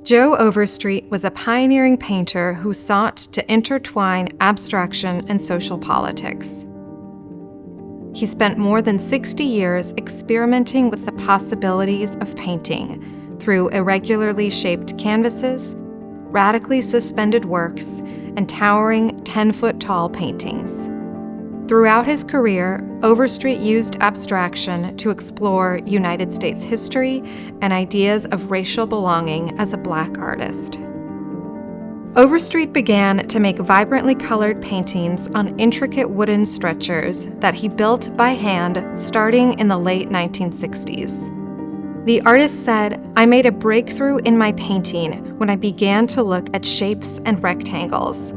Joe Overstreet was a pioneering painter who sought to intertwine abstraction and social politics. He spent more than 60 years experimenting with the possibilities of painting through irregularly shaped canvases, radically suspended works, and towering 10-foot-tall paintings. Throughout his career, Overstreet used abstraction to explore United States history and ideas of racial belonging as a Black artist. Overstreet began to make vibrantly colored paintings on intricate wooden stretchers that he built by hand starting in the late 1960s. The artist said, "I made a breakthrough in my painting when I began to look at shapes and rectangles.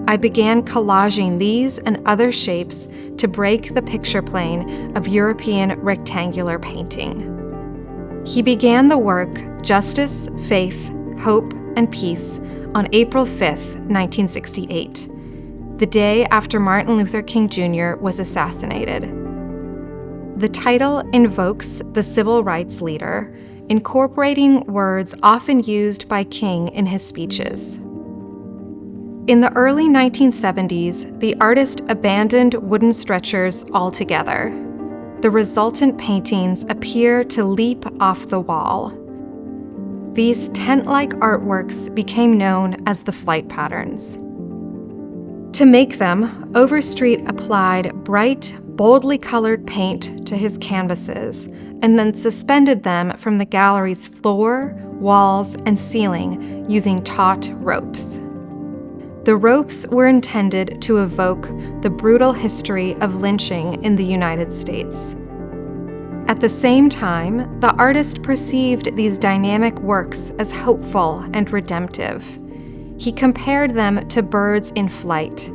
I began collaging these and other shapes to break the picture plane of European rectangular painting." He began the work Justice, Faith, Hope, and Peace on April 5, 1968, the day after Martin Luther King Jr. was assassinated. The title invokes the civil rights leader, incorporating words often used by King in his speeches. In the early 1970s, the artist abandoned wooden stretchers altogether. The resultant paintings appear to leap off the wall. These tent-like artworks became known as the flight patterns. To make them, Overstreet applied bright, boldly colored paint to his canvases and then suspended them from the gallery's floor, walls, and ceiling using taut ropes. The ropes were intended to evoke the brutal history of lynching in the United States. At the same time, the artist perceived these dynamic works as hopeful and redemptive. He compared them to birds in flight,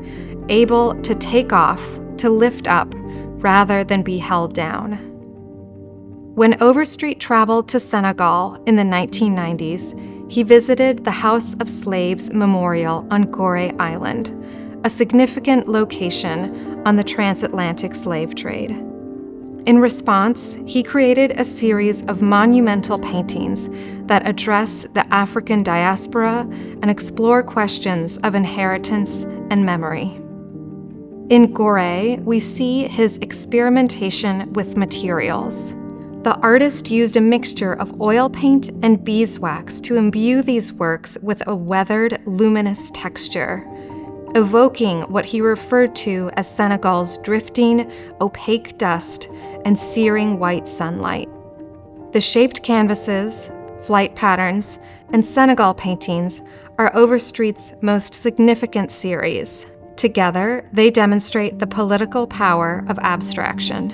able to take off, to lift up, rather than be held down. When Overstreet traveled to Senegal in the 1990s, he visited the House of Slaves Memorial on Gorée Island, a significant location on the transatlantic slave trade. In response, he created a series of monumental paintings that address the African diaspora and explore questions of inheritance and memory. In Gorée, we see his experimentation with materials. The artist used a mixture of oil paint and beeswax to imbue these works with a weathered, luminous texture, evoking what he referred to as Senegal's drifting, opaque dust and searing white sunlight. The shaped canvases, flight patterns, and Senegal paintings are Overstreet's most significant series. Together, they demonstrate the political power of abstraction.